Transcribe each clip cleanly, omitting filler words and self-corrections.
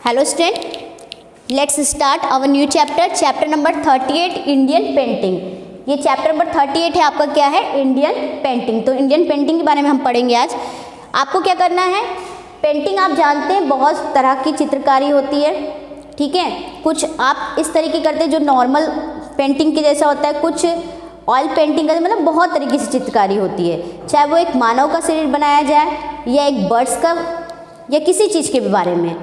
Hello student, let's start our new chapter number 38 Indian painting. ये chapter number 38 है आपका, क्या है, इंडियन पेंटिंग। तो इंडियन पेंटिंग के बारे में हम पढ़ेंगे आज। आपको क्या करना है, पेंटिंग आप जानते हैं बहुत तरह की चित्रकारी होती है, ठीक है। कुछ आप इस तरीके करते हैं जो नॉर्मल पेंटिंग के जैसा होता है, कुछ ऑयल पेंटिंग करते, मतलब बहुत तरीके से चित्रकारी होती है, चाहे वो एक मानव का शरीर बनाया जाए या एक बर्ड्स का या किसी चीज़ के बारे में,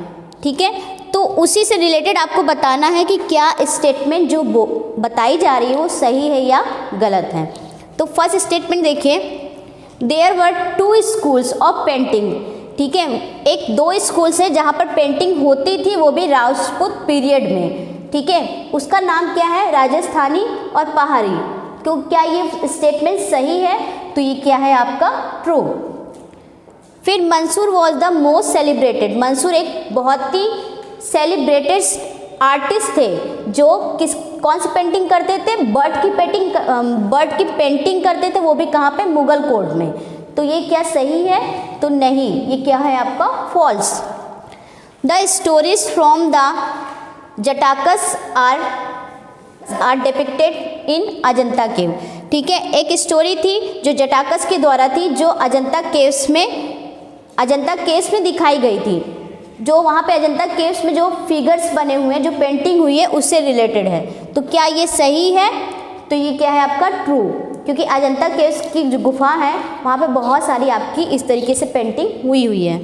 ठीक है। तो उसी से रिलेटेड आपको बताना है कि क्या स्टेटमेंट जो बताई जा रही है वो सही है या गलत है। तो फर्स्ट स्टेटमेंट देखिए, there were 2 schools of painting, ठीक है। एक 2 स्कूल्स है जहाँ पर पेंटिंग होती थी, वो भी राजपूत पीरियड में, ठीक है। उसका नाम क्या है, राजस्थानी और पहाड़ी। तो क्या ये स्टेटमेंट सही है, तो ये क्या है आपका ट्रू। फिर Mansur was the most celebrated, Mansur एक बहुत ही सेलिब्रेटेड आर्टिस्ट थे जो कौन सी पेंटिंग करते थे, बर्ड की पेंटिंग करते थे, वो भी कहाँ पे, मुगल कोर्ट में। तो ये क्या सही है, तो नहीं, ये क्या है आपका false. The stories from the Jatakas are depicted in Ajanta cave, ठीक है। एक स्टोरी थी जो जटाकस के द्वारा थी, जो अजंता केव्स में दिखाई गई थी। जो वहाँ पे अजंता केव्स में जो फिगर्स बने हुए हैं, जो पेंटिंग हुई है, उससे रिलेटेड है। तो क्या ये सही है, तो ये क्या है आपका ट्रू, क्योंकि अजंता केव्स की जो गुफा है वहाँ पे बहुत सारी आपकी इस तरीके से पेंटिंग हुई है,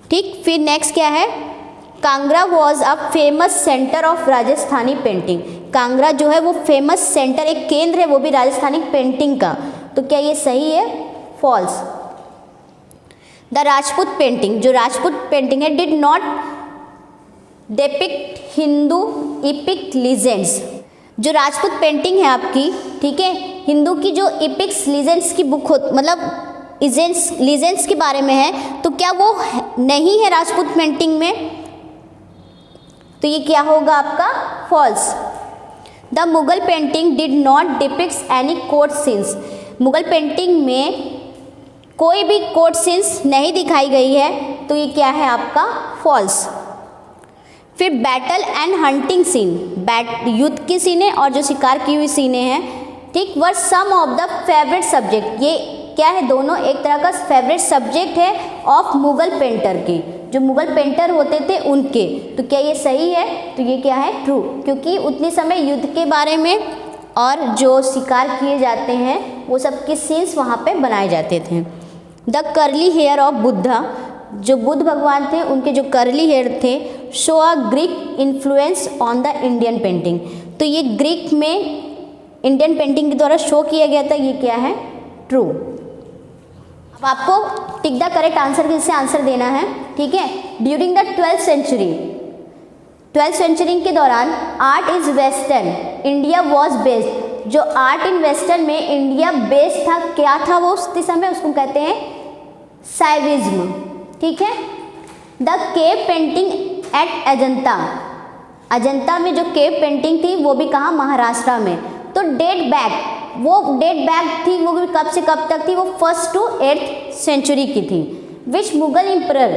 ठीक। फिर नेक्स्ट क्या है, Kangra was a famous centre of Rajasthani painting. Kangra जो है वो फेमस सेंटर, एक केंद्र है, वो भी राजस्थानी पेंटिंग का। तो क्या ये सही है, फॉल्स। द राजपूत पेंटिंग, जो राजपूत पेंटिंग है, did not depict Hindu EPIC legends. जो राजपूत पेंटिंग है आपकी, ठीक है, हिंदू की जो इपिक्स लीजेंड्स की बुक हो, मतलब लीजेंड्स के बारे में है, तो क्या वो नहीं है राजपूत पेंटिंग में, तो ये क्या होगा आपका false. The Mughal painting did not depicts any court scenes, Mughal painting में कोई भी कोर्ट सीन्स नहीं दिखाई गई है, तो ये क्या है आपका फॉल्स। फिर बैटल एंड हंटिंग सीन, युद्ध की सीनें और जो शिकार की हुई सीनें हैं, ठीक, वर सम ऑफ द फेवरेट सब्जेक्ट। ये क्या है, दोनों एक तरह का फेवरेट सब्जेक्ट है ऑफ मुगल पेंटर के, जो मुगल पेंटर होते थे उनके। तो क्या ये सही है, तो ये क्या है ट्रू, क्योंकि उतने समय युद्ध के बारे में और जो शिकार किए जाते हैं वो सब के सीन्स वहाँ पे बनाए जाते थे। The curly hair of Buddha, जो बुद्ध भगवान थे उनके जो कर्ली हेयर थे, show a Greek influence on the Indian painting. तो ये ग्रीक में इंडियन पेंटिंग के द्वारा शो किया गया था, ये क्या है ट्रू। अब आपको टिक द करेक्ट आंसर से आंसर देना है, ठीक है। ड्यूरिंग द 12th सेंचुरी के दौरान art is western India was based, जो आर्ट इन वेस्टर्न में इंडिया बेस्ड था, क्या था वो उस समय, उसको कहते हैं साइविज्म, ठीक है। The cave painting at Ajanta, Ajanta में जो केव पेंटिंग थी वो भी कहाँ, महाराष्ट्र में। तो डेट बैक थी, वो कब से कब तक थी, वो 1st to 8th सेंचुरी की थी। विच मुगल एम्परर,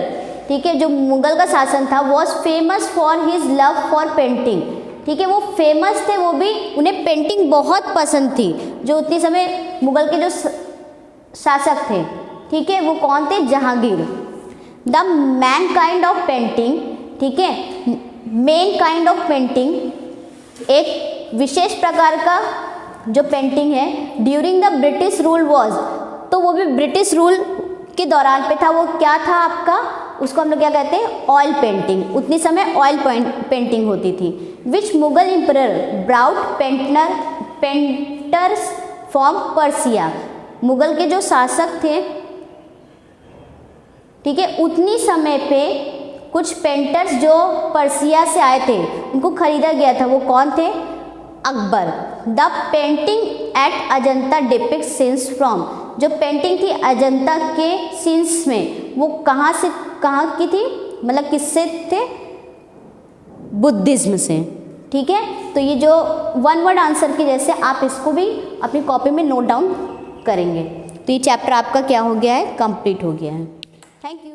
ठीक है, जो मुगल का शासन था, was famous for his love for painting, ठीक है, वो फेमस थे, वो भी उन्हें पेंटिंग बहुत पसंद थी। जो उतनी समय मुगल के जो शासक थे, ठीक है, वो कौन थे, Jahangir. The man kind of painting, ठीक है, मेन काइंड ऑफ पेंटिंग, एक विशेष प्रकार का जो पेंटिंग है, during the British rule was, तो वो भी ब्रिटिश रूल के दौरान पे था, वो क्या था आपका, उसको हम लोग क्या कहते हैं, ऑयल पेंटिंग। उतनी समय ऑयल पेंटिंग होती थी। Which Mughal emperor brought painters from Persia, Mughal के जो शासक थे, ठीक है, उतनी समय पे कुछ पेंटर्स जो पर्सिया से आए थे उनको खरीदा गया था, वो कौन थे, Akbar. The painting at Ajanta depict scenes from, जो पेंटिंग थी अजंता के सीन्स में, वो कहाँ से कहाँ की थी, मतलब किससे थे, बुद्धिज्म से, ठीक है। तो ये जो 1 वर्ड आंसर की जैसे आप इसको भी अपनी कॉपी में नोट डाउन करेंगे। तो ये चैप्टर आपका क्या हो गया है, कंप्लीट हो गया है। Thank you.